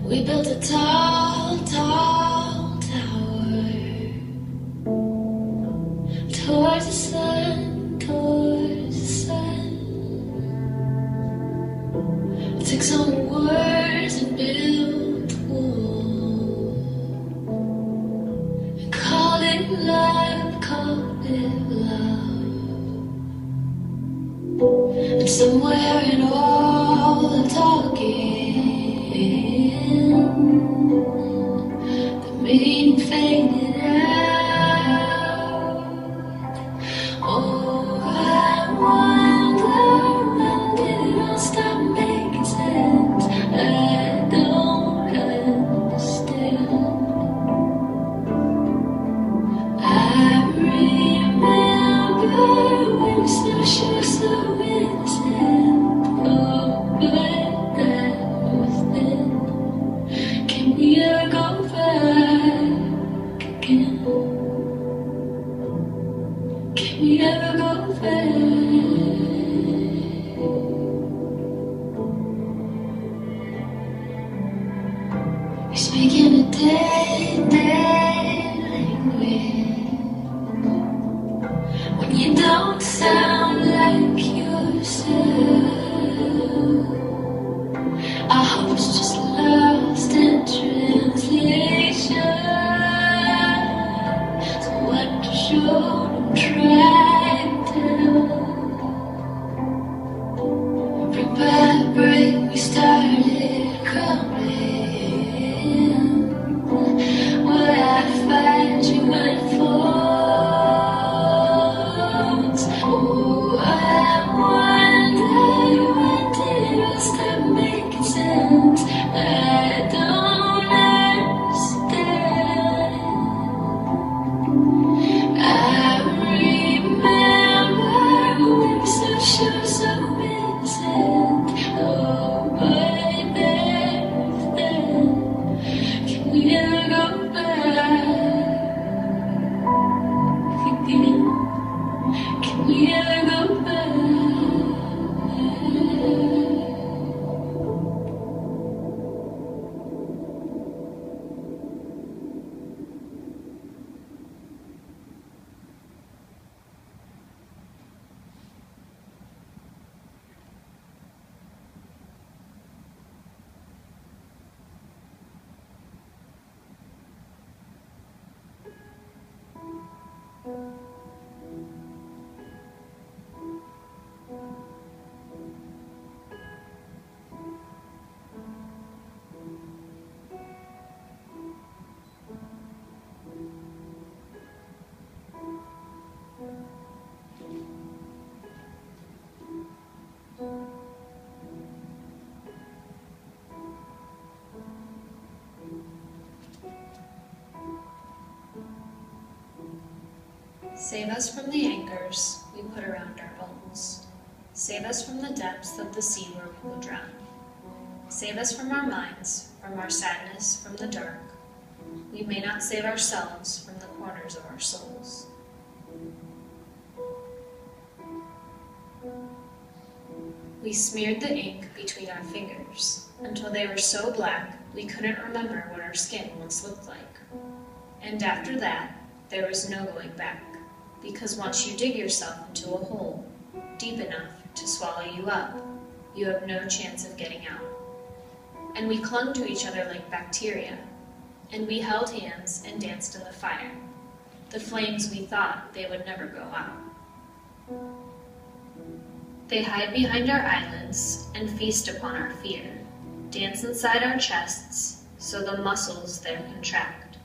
We built a tall, tall tower towards the sun, towards the sun. We took some words and built a wall and called it love, called it love. And somewhere in all the talking, the meaning faded out. Oh, I wonder, when did it all stop making sense? I don't understand. I remember we were so sure, so innocent. Oh, but that was then. Can we ever go back again? Can we ever go back? You're speaking a dead language when you don't sound like yourself. Our hopes just lost in translation. So what to show them, try to tell. Brick by brick we started crumbling. Will I find you when it falls? Oh, I wonder, when did it all stop making sense? I don't understand. I remember we were so sure, so innocent. Oh, but there's then. Can we ever go back again? Can we ever go back? Save us from the anchors we put around our bones. Save us from the depths of the sea where we will drown. Save us from our minds, from our sadness, from the dark. We may not save ourselves from the corners of our souls. We smeared the ink between our fingers until they were so black we couldn't remember what our skin once looked like. And after that, there was no going back, because once you dig yourself into a hole deep enough to swallow you up, you have no chance of getting out. And we clung to each other like bacteria, and we held hands and danced in the fire, the flames we thought they would never go out. They hide behind our eyelids and feast upon our fear, dance inside our chests so the muscles there contract.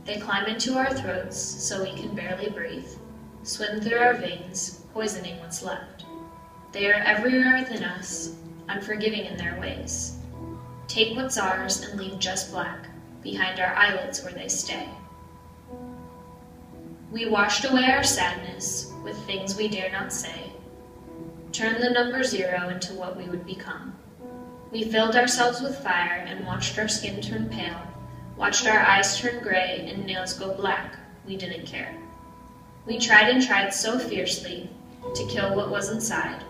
They climb into our throats so we can barely breathe, swim through our veins, poisoning what's left. They are everywhere within us, unforgiving in their ways. Take what's ours and leave just black behind our eyelids where they stay. We washed away our sadness with things we dare not say, turned the number 0 into what we would become. We filled ourselves with fire and watched our skin turn pale, watched our eyes turn gray and nails go black. We didn't care. We tried and tried so fiercely to kill what was inside,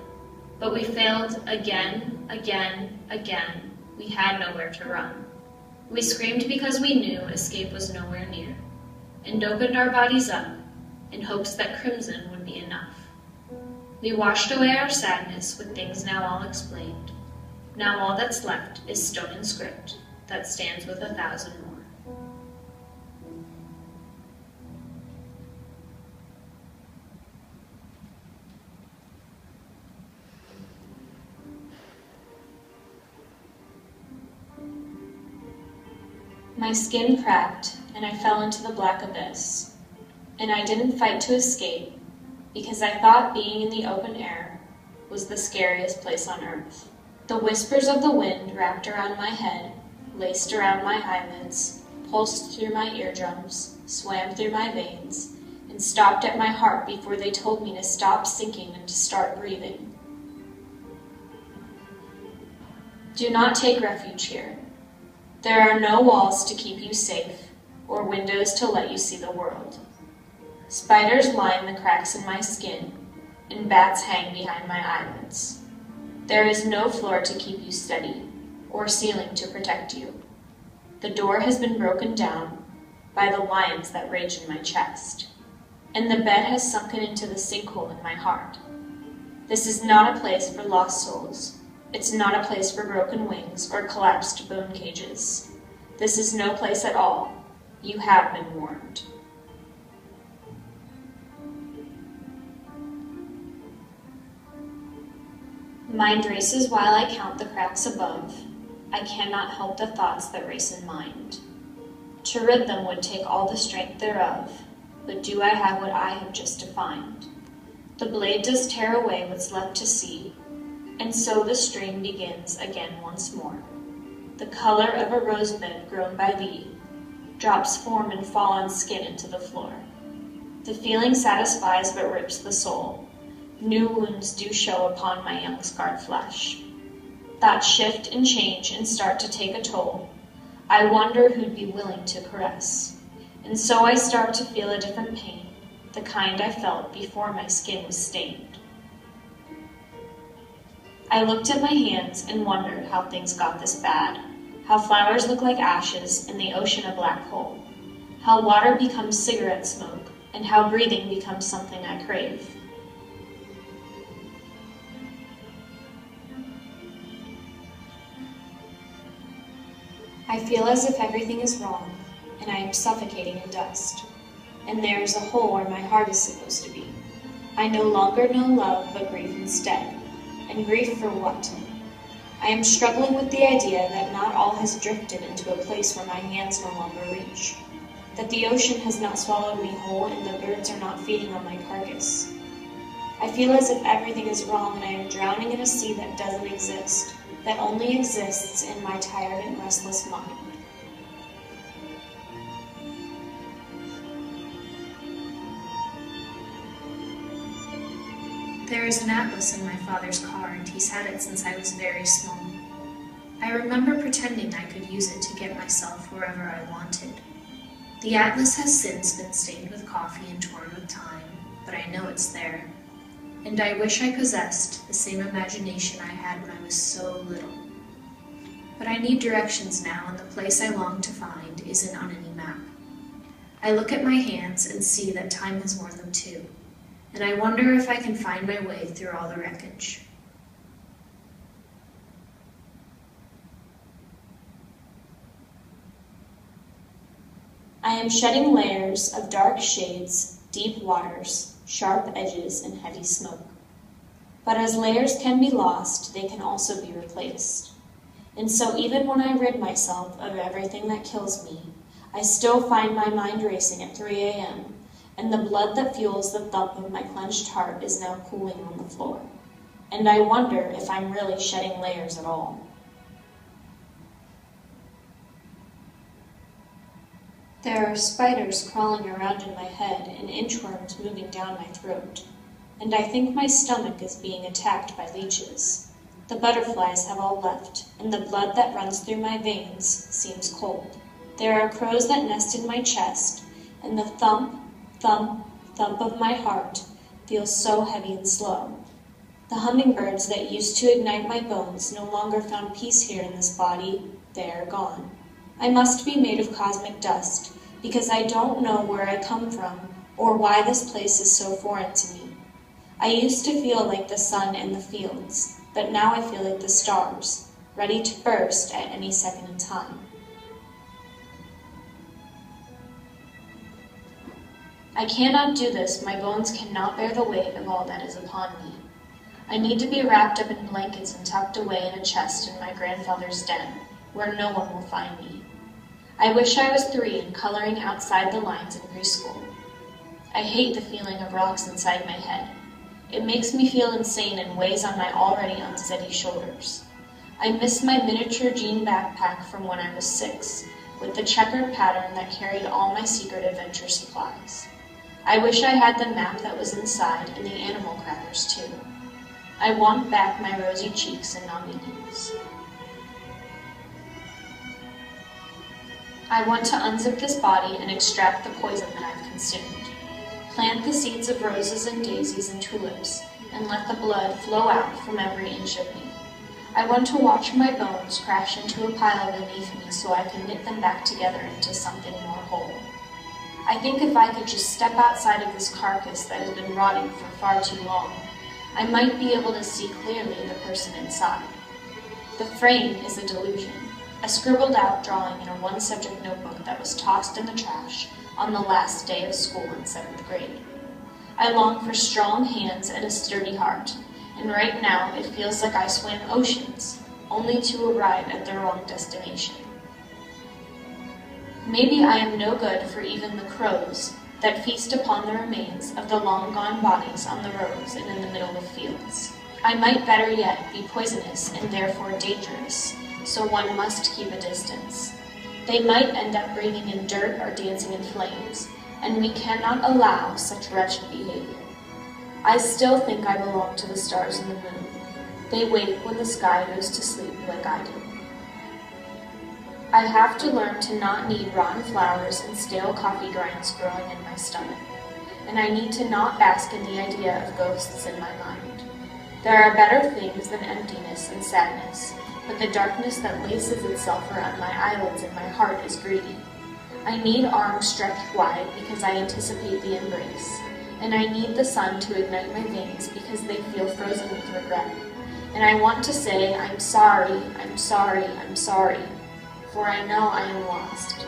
but we failed again, again, again. We had nowhere to run. We screamed because we knew escape was nowhere near, and opened our bodies up in hopes that crimson would be enough. We washed away our sadness with things now all explained. Now all that's left is stone and script that stands with 1,000 more. My skin cracked, and I fell into the black abyss. And I didn't fight to escape, because I thought being in the open air was the scariest place on earth. The whispers of the wind wrapped around my head, laced around my eyelids, pulsed through my eardrums, swam through my veins, and stopped at my heart before they told me to stop sinking and to start breathing. Do not take refuge here. There are no walls to keep you safe, or windows to let you see the world. Spiders line the cracks in my skin, and bats hang behind my eyelids. There is no floor to keep you steady, or ceiling to protect you. The door has been broken down by the lions that rage in my chest, and the bed has sunken into the sinkhole in my heart. This is not a place for lost souls. It's not a place for broken wings or collapsed bone cages. This is no place at all. You have been warned. Mind races while I count the cracks above. I cannot help the thoughts that race in mind. To rid them would take all the strength thereof, but do I have what I have just defined? The blade does tear away what's left to see, and so the stream begins again once more. The color of a rosebud grown by thee drops form and fall on skin into the floor. The feeling satisfies but rips the soul. New wounds do show upon my young scarred flesh. Thoughts shift and change and start to take a toll. I wonder who'd be willing to caress. And so I start to feel a different pain, the kind I felt before my skin was stained. I looked at my hands and wondered how things got this bad, how flowers look like ashes and the ocean a black hole, how water becomes cigarette smoke, and how breathing becomes something I crave. I feel as if everything is wrong, and I am suffocating in dust, and there is a hole where my heart is supposed to be. I no longer know love, but grief instead. And grief for what? I am struggling with the idea that not all has drifted into a place where my hands no longer reach, that the ocean has not swallowed me whole and the birds are not feeding on my carcass. I feel as if everything is wrong and I am drowning in a sea that doesn't exist, that only exists in my tired and restless mind. There is an atlas in my father's car, and he's had it since I was very small. I remember pretending I could use it to get myself wherever I wanted. The atlas has since been stained with coffee and torn with time, but I know it's there. And I wish I possessed the same imagination I had when I was so little. But I need directions now, and the place I long to find isn't on any map. I look at my hands and see that time has worn them too. And I wonder if I can find my way through all the wreckage. I am shedding layers of dark shades, deep waters, sharp edges, and heavy smoke. But as layers can be lost, they can also be replaced. And so even when I rid myself of everything that kills me, I still find my mind racing at 3 a.m., and the blood that fuels the thump of my clenched heart is now cooling on the floor. And I wonder if I'm really shedding layers at all. There are spiders crawling around in my head and inchworms moving down my throat. And I think my stomach is being attacked by leeches. The butterflies have all left, and the blood that runs through my veins seems cold. There are crows that nest in my chest, and the thump, thump, thump of my heart feels so heavy and slow. The hummingbirds that used to ignite my bones no longer found peace here in this body. They are gone. I must be made of cosmic dust, because I don't know where I come from, or why this place is so foreign to me. I used to feel like the sun and the fields, but now I feel like the stars, ready to burst at any second in time. I cannot do this, my bones cannot bear the weight of all that is upon me. I need to be wrapped up in blankets and tucked away in a chest in my grandfather's den, where no one will find me. I wish I was 3 and coloring outside the lines in preschool. I hate the feeling of rocks inside my head. It makes me feel insane and weighs on my already unsteady shoulders. I miss my miniature jean backpack from when I was 6, with the checkered pattern that carried all my secret adventure supplies. I wish I had the map that was inside and the animal crackers too. I want back my rosy cheeks and naughty knees. I want to unzip this body and extract the poison that I've consumed. Plant the seeds of roses and daisies and tulips, and let the blood flow out from every inch of me. I want to watch my bones crash into a pile beneath me so I can knit them back together into something more whole. I think if I could just step outside of this carcass that has been rotting for far too long, I might be able to see clearly the person inside. The frame is a delusion, a scribbled-out drawing in a one-subject notebook that was tossed in the trash on the last day of school in 7th grade. I long for strong hands and a sturdy heart, and right now it feels like I swam oceans, only to arrive at the wrong destination. Maybe I am no good for even the crows that feast upon the remains of the long-gone bodies on the roads and in the middle of fields. I might better yet be poisonous and therefore dangerous, so one must keep a distance. They might end up breathing in dirt or dancing in flames, and we cannot allow such wretched behavior. I still think I belong to the stars and the moon. They wake when the sky goes to sleep like I do. I have to learn to not need rotten flowers and stale coffee grinds growing in my stomach, and I need to not bask in the idea of ghosts in my mind. There are better things than emptiness and sadness, but the darkness that laces itself around my eyelids and my heart is greedy. I need arms stretched wide because I anticipate the embrace, and I need the sun to ignite my veins because they feel frozen with regret. And I want to say, I'm sorry, I'm sorry, I'm sorry, for I know I am lost.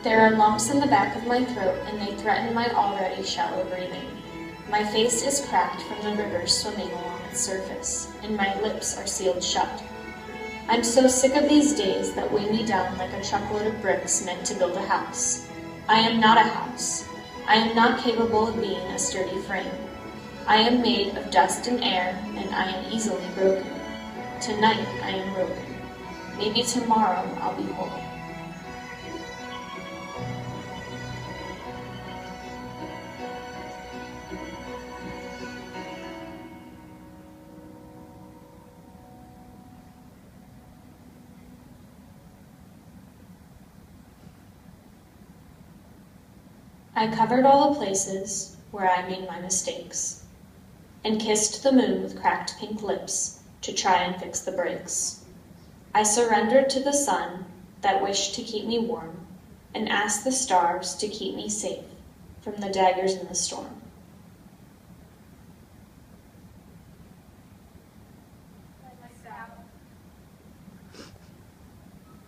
There are lumps in the back of my throat, and they threaten my already shallow breathing. My face is cracked from the river swimming along its surface, and my lips are sealed shut. I'm so sick of these days that weigh me down like a truckload of bricks meant to build a house. I am not a house. I am not capable of being a sturdy frame. I am made of dust and air, and I am easily broken. Tonight I am broken. Maybe tomorrow I'll be whole. I covered all the places where I made my mistakes, and kissed the moon with cracked pink lips to try and fix the breaks. I surrendered to the sun that wished to keep me warm, and asked the stars to keep me safe from the daggers in the storm.